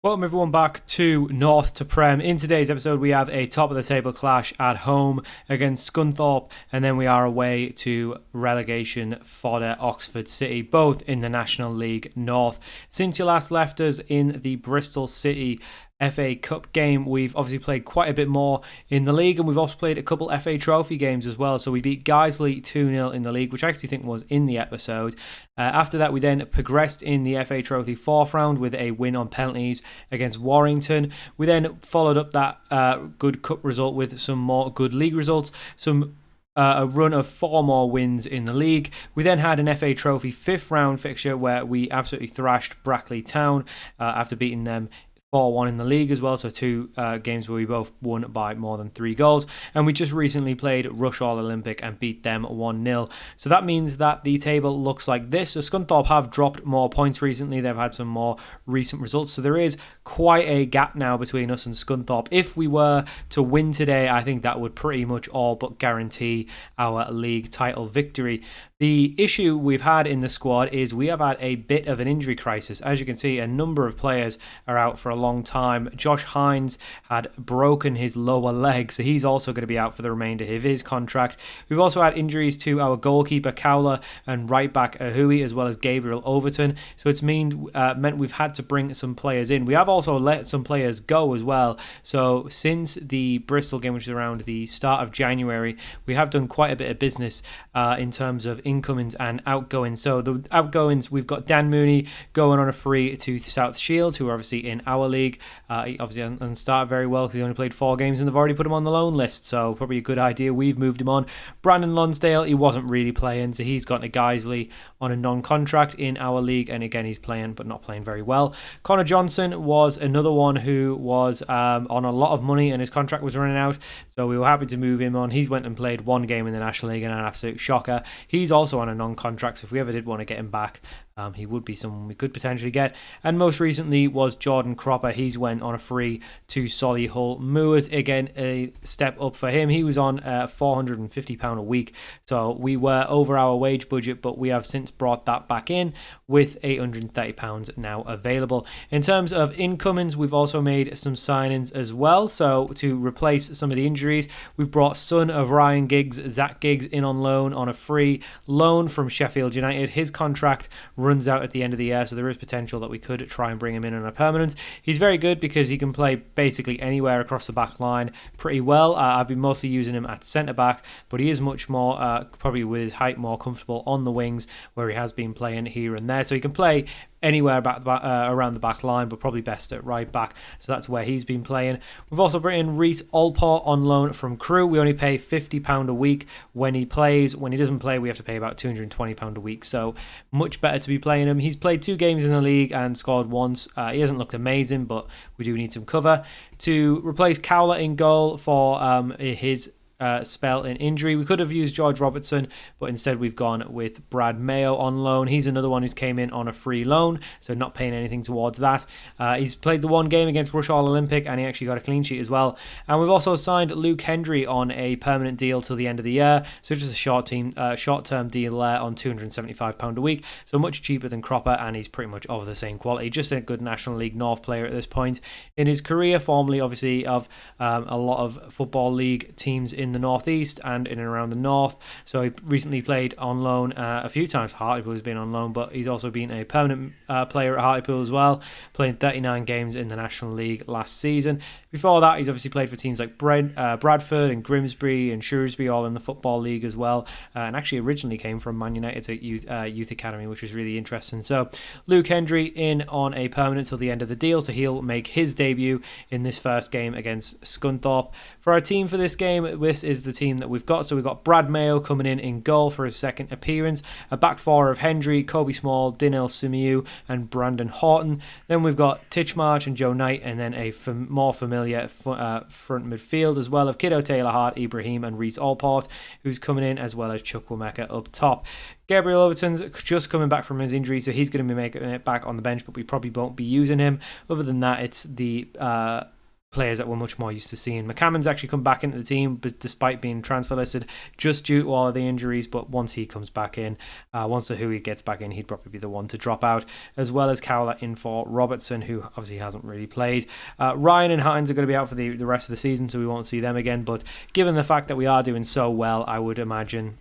Welcome everyone back to North to Prem. In today's episode we have a top of the table clash at home against Scunthorpe, and then we are away to relegation fodder Oxford City, both in the National League North. Since you last left us in the Bristol City FA Cup game, we've obviously played quite a bit more in the league, and we've also played a couple FA Trophy games as well. So we beat Guiseley 2-0 in the league, which I actually think was in the episode. After that, we then progressed in the FA Trophy fourth round with a win on penalties against Warrington. We then followed up that good cup result with some more good league results, a run of 4 more wins in the league. We then had an FA Trophy fifth round fixture where we absolutely thrashed Brackley Town after beating them 4-1 in the league as well, so 2 games where we both won by more than 3 goals. And we just recently played Rushall Olympic and beat them 1-0. So that means that the table looks like this. So Scunthorpe have dropped more points recently. They've had some more recent results. So there is quite a gap now between us and Scunthorpe. If we were to win today, I think that would pretty much all but guarantee our league title victory. The issue we've had in the squad is we have had a bit of an injury crisis. As you can see, a number of players are out for a long time. Josh Hines had broken his lower leg, so he's also going to be out for the remainder of his contract. We've also had injuries to our goalkeeper Cowler and right back Ahui, as well as Gabriel Overton. So it's meant we've had to bring some players in. We have also let some players go as well. So since the Bristol game, which is around the start of January, we have done quite a bit of business in terms of incomings and outgoings. So the outgoings, we've got Dan Mooney going on a free to South Shields, who are obviously in our league. He obviously hasn't started very well because he only played 4 games and they've already put him on the loan list, so probably a good idea. We've moved him on. Brandon Lonsdale, he wasn't really playing, so he's gone to Guiseley on a non-contract in our league, and again he's playing but not playing very well. Connor Johnson was another one who was on a lot of money and his contract was running out, so we were happy to move him on. He's went and played 1 game in the National League and an absolute shocker. He's also on a non-contract, so if we ever did want to get him back, he would be someone we could potentially get. And most recently was Jordan Cropper. He's went on a free to Solihull Moors. Again, a step up for him. He was on £450 a week, so we were over our wage budget, but we have since brought that back in with £830 now available. In terms of incomings, we've also made some signings as well. So to replace some of the injuries, we've brought son of Ryan Giggs, Zach Giggs, in on loan on a free loan from Sheffield United. His contract runs out at the end of the year, so there is potential that we could try and bring him in on a permanent. He's very good because he can play basically anywhere across the back line pretty well. I've been mostly using him at centre back, but he is much more, probably with his height, more comfortable on the wings where he has been playing here and there. So he can play anywhere around the back line, but probably best at right back, so that's where he's been playing. We've also brought in Reece Allport on loan from Crewe. We only pay £50 a week when he plays. When he doesn't play, we have to pay about £220 a week, so much better to be playing him. He's played 2 games in the league and scored once. He hasn't looked amazing, but we do need some cover. To replace Cowler in goal for his spell in injury, we could have used George Robertson, but instead we've gone with Brad Mayo on loan. He's another one who's came in on a free loan, so not paying anything towards that. He's played the 1 game against Rushall Olympic and he actually got a clean sheet as well. And we've also signed Luke Hendry on a permanent deal till the end of the year, so just a short-term deal there on £275 a week, so much cheaper than Cropper, and he's pretty much of the same quality. Just a good National League North player at this point in his career, formerly obviously of a lot of Football League teams in the Northeast and in and around the North. So he recently played on loan a few times for Hartlepool. He's been on loan, but he's also been a permanent player at Hartlepool as well, playing 39 games in the National League last season. Before that, he's obviously played for teams like Bradford and Grimsby and Shrewsbury, all in the Football League as well, and actually originally came from Man United's youth academy, which was really interesting. So Luke Hendry in on a permanent till the end of the deal, so he'll make his debut in this first game against Scunthorpe. For our team for this game, this is the team that we've got. So we've got Brad Mayo coming in goal for his second appearance, a back 4 of Hendry, Kobe Small, Dinell Simiu and Brandon Horton. Then we've got Titchmarsh and Joe Knight, and then a more familiar front midfield as well of Kiddo Taylor Hart, Ibrahim and Reece Allport, who's coming in, as well as Chuck Womeka up top. Gabriel Overton's just coming back from his injury, so he's going to be making it back on the bench, but we probably won't be using him. Other than that, it's the players that we're much more used to seeing. McCammon's actually come back into the team, but despite being transfer listed, just due to all of the injuries. But once he comes back in, once the Hui gets back in, he'd probably be the one to drop out, as well as Cowler in for Robertson, who obviously hasn't really played. Ryan and Hines are going to be out for the rest of the season, so we won't see them again. But given the fact that we are doing so well, I would imagine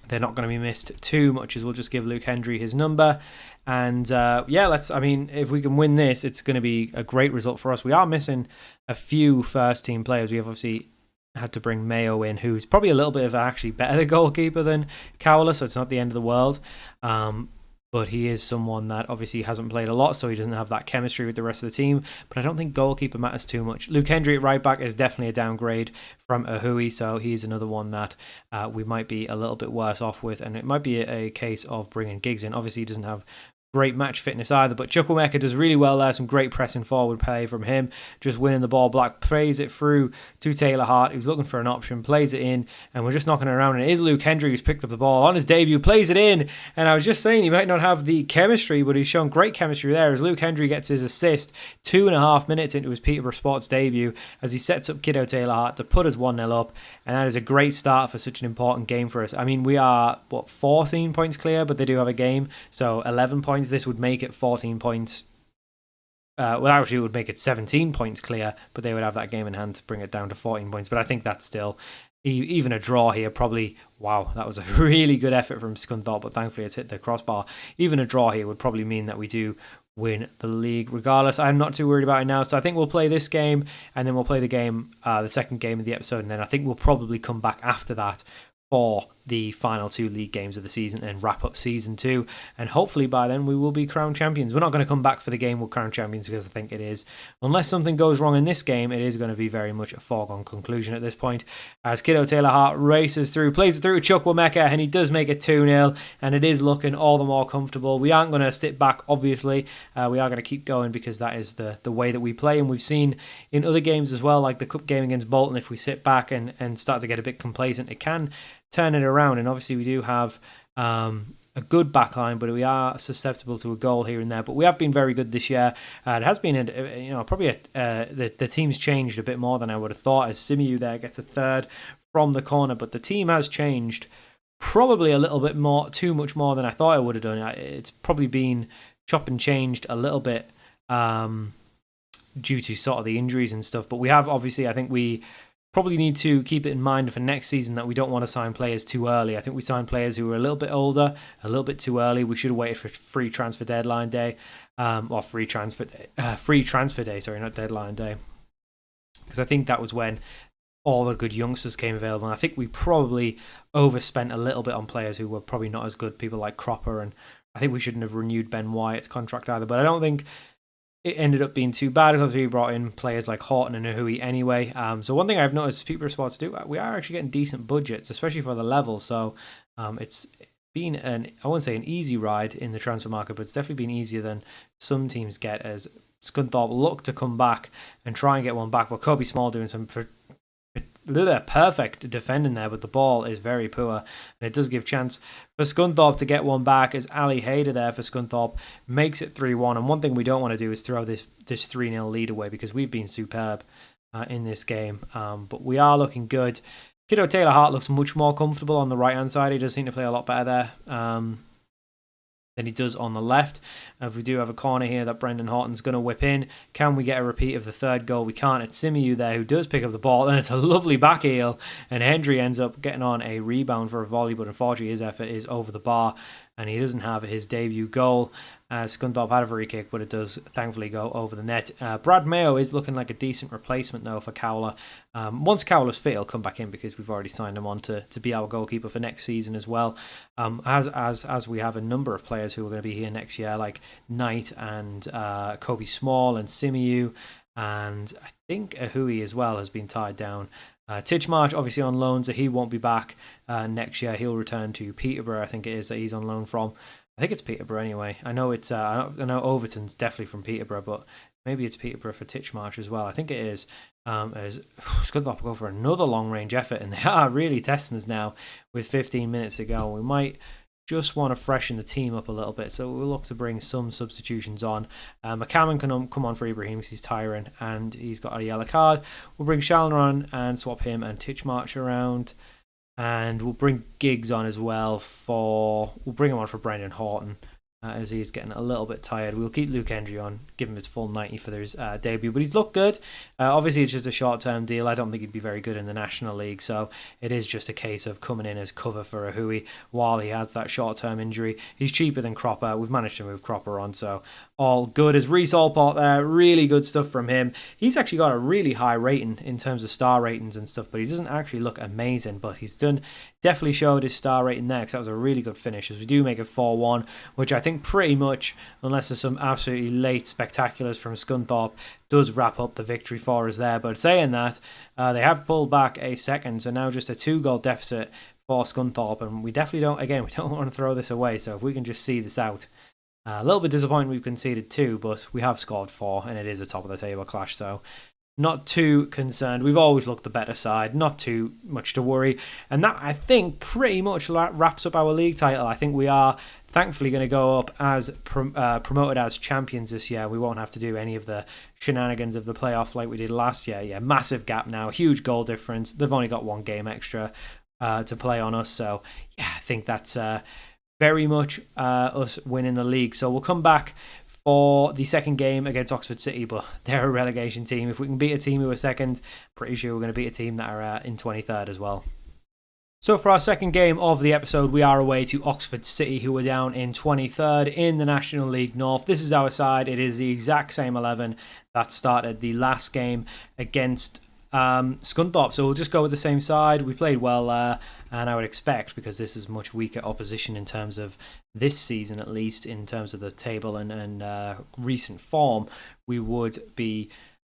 they're not going to be missed too much, as we'll just give Luke Hendry his number. And if we can win this, it's going to be a great result for us. We are missing a few first team players. We have obviously had to bring Mayo in, who's probably a little bit of actually better goalkeeper than Cowler, so it's not the end of the world. But he is someone that obviously hasn't played a lot, so he doesn't have that chemistry with the rest of the team. But I don't think goalkeeper matters too much. Luke Hendry at right back is definitely a downgrade from Ahui, so he's another one that we might be a little bit worse off with, and it might be a case of bringing Giggs in. Obviously, he doesn't have great match fitness either, but Chukwuemeka does really well there. Some great pressing forward play from him, just winning the ball. Black plays it through to Taylor Hart, who's looking for an option, plays it in, and we're just knocking it around. And it is Luke Hendry who's picked up the ball on his debut, plays it in. And I was just saying he might not have the chemistry, but he's shown great chemistry there as Luke Hendry gets his assist 2.5 minutes into his Peterborough Sports debut, as he sets up Kiddo Taylor Hart to put us 1-0 up. And that is a great start for such an important game for us. I mean, we are 14 points clear, but they do have a game, so 11 points. This would make it 14 points. Actually, it would make it 17 points clear, but they would have that game in hand to bring it down to 14 points. But I think that's still, even a draw here, probably, wow, that was a really good effort from Scunthorpe, but thankfully it's hit the crossbar. Even a draw here would probably mean that we do win the league. Regardless, I'm not too worried about it now. So I think we'll play this game, and then we'll play the game, the second game of the episode, and then I think we'll probably come back after that for the final 2 league games of the season and wrap up season 2, and hopefully by then we will be crowned champions. We're not going to come back for the game with crowned champions, because I think it is, unless something goes wrong in this game, it is going to be very much a foregone conclusion at this point, as Kiddo Taylor Hart races through, plays it through to Chukwuemeka, and he does make it 2-0, and it is looking all the more comfortable. We aren't going to sit back, obviously. We are going to keep going, because that is the way that we play, and we've seen in other games as well, like the cup game against Bolton, if we sit back and start to get a bit complacent, it can turn it around. And obviously we do have a good backline, but we are susceptible to a goal here and there. But we have been very good this year. It has been, the team's changed a bit more than I would have thought, as Simiyu there gets a third from the corner. But the team has changed probably a little bit more, too much more than I thought it would have done. It's probably been chopped and changed a little bit due to sort of the injuries and stuff. But we have, obviously, I think we probably need to keep it in mind for next season that we don't want to sign players too early. I think we signed players who were a little bit older, a little bit too early. We should have waited for free transfer deadline day, or free transfer day, sorry, not deadline day, because I think that was when all the good youngsters came available. And I think we probably overspent a little bit on players who were probably not as good, people like Cropper, and I think we shouldn't have renewed Ben Wyatt's contract either. But I don't think it ended up being too bad, because we brought in players like Horton and Ahui anyway. So one thing I've noticed Peterborough Sports do, we are actually getting decent budgets, especially for the level. So it's been I won't say an easy ride in the transfer market, but it's definitely been easier than some teams get, as Scunthorpe look to come back and try and get one back. But Kobe Small doing some perfect defending there, but the ball is very poor, and it does give chance for Scunthorpe to get one back, as Ali Hayder there for Scunthorpe makes it 3-1. And one thing we don't want to do is throw this 3-0 lead away, because we've been superb in this game, but we are looking good. Kiddo Taylor Hart looks much more comfortable on the right hand side. He does seem to play a lot better there than he does on the left. If we do have a corner here that Brendan Horton's going to whip in, can we get a repeat of the third goal? We can't. It's Simiyu there who does pick up the ball, and it's a lovely back heel, and Hendry ends up getting on a rebound for a volley, but unfortunately his effort is over the bar, and he doesn't have his debut goal. Scunthorpe had a free kick, but it does thankfully go over the net. Brad Mayo is looking like a decent replacement though for Cowler. Once Cowler's fit, he'll come back in, because we've already signed him on to be our goalkeeper for next season as well. As we have a number of players who are going to be here next year, like Knight and Kobe Small and Simiyu, and I think Ahui as well has been tied down. Titchmarsh obviously on loan, so he won't be back next year. He'll return to Peterborough, I think it is, that he's on loan from. I think it's Peterborough anyway. I know it's I know Overton's definitely from Peterborough, but maybe it's Peterborough for Titchmarsh as well. I think it is. As Scunthorpe go for another long range effort, and they are really testing us now with 15 minutes to go. We might just want to freshen the team up a little bit. So we'll look to bring some substitutions on. McCammon can come on for Ibrahim because he's tiring and he's got a yellow card. We'll bring Shalin on and swap him and Titchmarsh around. And we'll bring Giggs on as well we'll bring him on for Brendan Horton. As he's getting a little bit tired. We'll keep Luke Hendry on, give him his full 90 for his debut, but he's looked good. Obviously, it's just a short-term deal. I don't think he'd be very good in the National League, so it is just a case of coming in as cover for a Hui while he has that short-term injury. He's cheaper than Cropper. We've managed to move Cropper on, so all good. As Reece Allport there, really good stuff from him. He's actually got a really high rating in terms of star ratings and stuff, but he doesn't actually look amazing, but he's definitely showed his star rating there because that was a really good finish, as we do make it 4-1, which I think pretty much, unless there's some absolutely late spectaculars from Scunthorpe, does wrap up the victory for us there. But saying that, they have pulled back a second, so now just a 2-goal deficit for Scunthorpe, and we definitely don't want to throw this away, so if we can just see this out. A little bit disappointing we've conceded 2, but we have scored 4, and it is a top of the table clash, so not too concerned. We've always looked the better side, not too much to worry. And that, I think, pretty much wraps up our league title. I think we are thankfully going to go up as promoted as champions this year. We won't have to do any of the shenanigans of the playoff like we did last year. Yeah, massive gap now, huge goal difference. They've only got 1 game extra to play on us. So, yeah, I think that's very much us winning the league. So we'll come back for the second game against Oxford City, but they're a relegation team. If we can beat a team who are second, pretty sure we're going to beat a team that are in 23rd as well. So for our second game of the episode, we are away to Oxford City, who are down in 23rd in the National League North. This is our side. It is the exact same 11 that started the last game against Scunthorpe, so we'll just go with the same side. We played well, and I would expect, because this is much weaker opposition in terms of this season, at least in terms of the table and recent form, we would be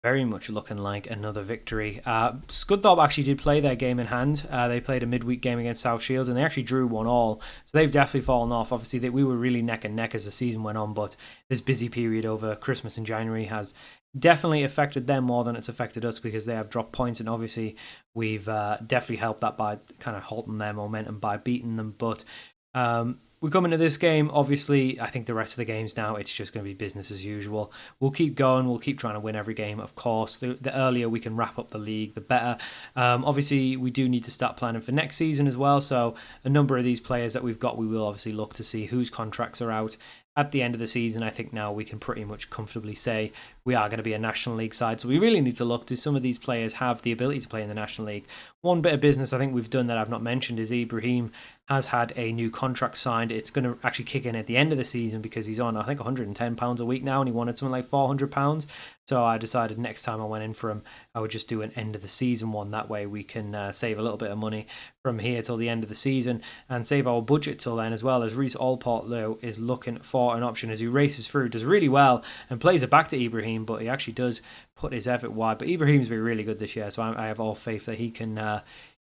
very much looking like another victory. Scunthorpe actually did play their game in hand. They played a midweek game against South Shields, and they actually drew 1-1. So they've definitely fallen off. Obviously, we were really neck and neck as the season went on, but this busy period over Christmas and January has definitely affected them more than it's affected us, because they have dropped points, and obviously we've definitely helped that by kind of halting their momentum by beating them. But we come into this game, obviously, I think the rest of the games now, it's just going to be business as usual. We'll keep going. We'll keep trying to win every game, of course. The earlier we can wrap up the league, the better. Obviously, we do need to start planning for next season as well. So a number of these players that we've got, we will obviously look to see whose contracts are out at the end of the season. I think now we can pretty much comfortably say we are going to be a National League side. So we really need to look, do some of these players have the ability to play in the National League? One bit of business I think we've done that I've not mentioned is Ibrahim has had a new contract signed. It's going to actually kick in at the end of the season, because he's on, I think, £110 a week now, and he wanted something like £400. So I decided next time I went in for him, I would just do an end of the season one. That way we can save a little bit of money from here till the end of the season and save our budget till then as well. As Reece Allport, though, is looking for an option as he races through, does really well and plays it back to Ibrahim, but he actually does put his effort wide. But Ibrahim's been really good this year, so I have all faith that he can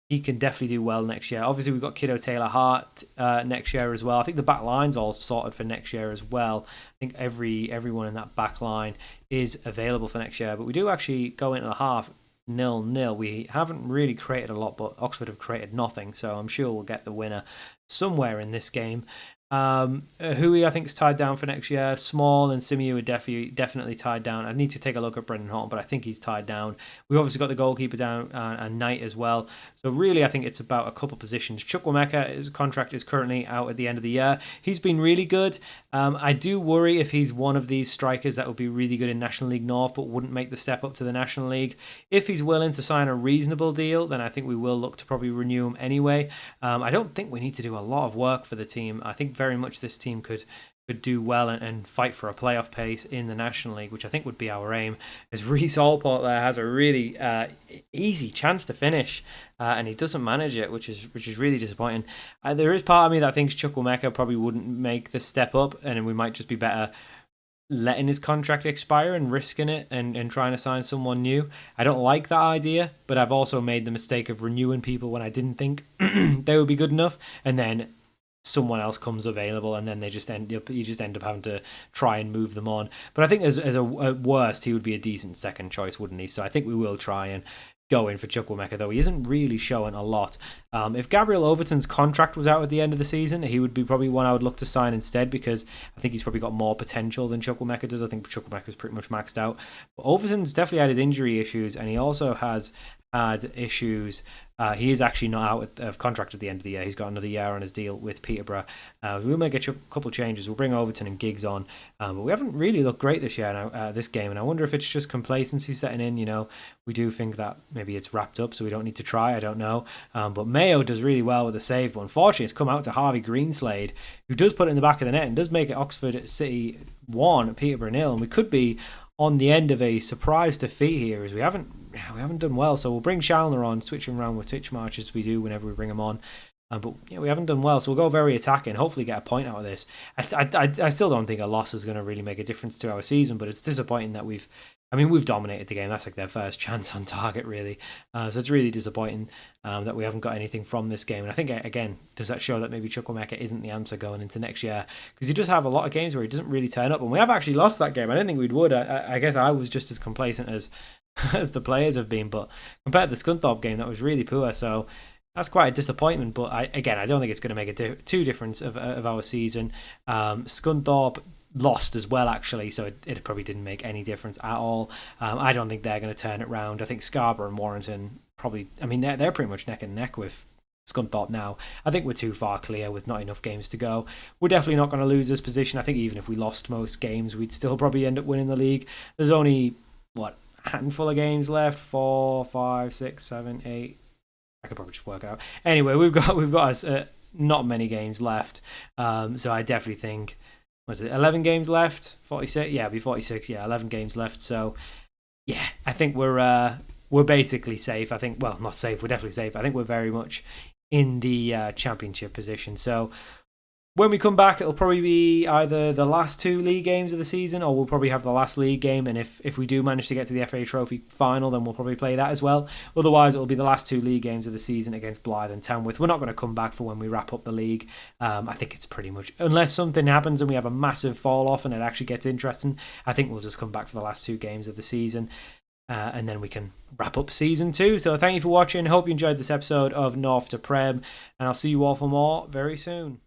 definitely do well next year. Obviously, we've got Kiddo Taylor Hart next year as well. I think the back line's all sorted for next year as well. I think everyone in that back line is available for next year. But we do actually go into the half 0-0. We haven't really created a lot, but Oxford have created nothing. So I'm sure we'll get the winner somewhere in this game. Hui, I think, is tied down for next year. Small and Simiyu are definitely tied down. I need to take a look at Brendan Horton, but I think he's tied down. We've obviously got the goalkeeper down and Knight as well. So really, I think it's about a couple positions. Chukwuemeka, his contract is currently out at the end of the year. He's been really good. I do worry if he's one of these strikers that would be really good in National League North, but wouldn't make the step up to the National League. If he's willing to sign a reasonable deal, then I think we will look to probably renew him anyway. I don't think we need to do a lot of work for the team. I think very much this team could do well and fight for a playoff place in the National League, which I think would be our aim. As Reece Allport there has a really easy chance to finish, and he doesn't manage it, which is really disappointing. There is part of me that thinks Chukwuemeka probably wouldn't make the step up, and we might just be better letting his contract expire and risking it and trying to sign someone new. I don't like that idea, but I've also made the mistake of renewing people when I didn't think they would be good enough, and then someone else comes available, and then you just end up having to try and move them on. But I think as a worst, he would be a decent second choice, wouldn't he? So I think we will try and going for Chukwuemeka, though. He isn't really showing a lot. If Gabriel Overton's contract was out at the end of the season, he would be probably one I would look to sign instead, because I think he's probably got more potential than Chukwuemeka does. I think Chukwuemeka's pretty much maxed out. But Overton's definitely had his injury issues, and he also has had issues. He is actually not out of contract at the end of the year. He's got another year on his deal with Peterborough. We'll make a couple changes. We'll bring Overton and Giggs on, but we haven't really looked great this year now, this game, and I wonder if it's just complacency setting in. We do think that maybe it's wrapped up, so we don't need to try. I don't know, but Mayo does really well with the save, but unfortunately it's come out to Harvey Greenslade, who does put it in the back of the net and does make it Oxford City 1, Peterborough 0, and we could be on the end of a surprise defeat here, as we haven't done well. So we'll bring Chalner on, switching around with Titchmarsh as we do whenever we bring him on. But we haven't done well, so we'll go very attacking, hopefully get a point out of this. I still don't think a loss is going to really make a difference to our season, but it's disappointing that we've dominated the game. That's like their first chance on target, really. So it's really disappointing that we haven't got anything from this game. And I think, again, does that show that maybe Chukwuemeka isn't the answer going into next year? Because he does have a lot of games where he doesn't really turn up, and we have actually lost that game. I didn't think we would. I guess I was just as complacent as the players have been, but compared to the Scunthorpe game, that was really poor. So that's quite a disappointment. But I don't think it's going to make a too difference of our season. Scunthorpe lost as well, actually, so it probably didn't make any difference at all. I don't think they're going to turn it around. I think Scarborough and Warrington probably, they're pretty much neck and neck with Scunthorpe now. I think we're too far clear with not enough games to go. We're definitely not going to lose this position. I think even if we lost most games, we'd still probably end up winning the league. There's only, a handful of games left? 4, 5, 6, 7, 8. I could probably just work it out. Anyway, we've got not many games left. So I definitely think, was it 11 games left? 46? Yeah, it'll be 46. Yeah, 11 games left. So yeah, I think we're basically safe. I think, well, not safe. We're definitely safe. I think we're very much in the championship position. So when we come back, it'll probably be either the last 2 league games of the season, or we'll probably have the last league game. And if we do manage to get to the FA Trophy final, then we'll probably play that as well. Otherwise, it'll be the last 2 league games of the season against Blythe and Tamworth. We're not going to come back for when we wrap up the league. I think it's pretty much, unless something happens and we have a massive fall off and it actually gets interesting, I think we'll just come back for the last 2 games of the season. And then we can wrap up season 2. So thank you for watching. Hope you enjoyed this episode of North to Prem, and I'll see you all for more very soon.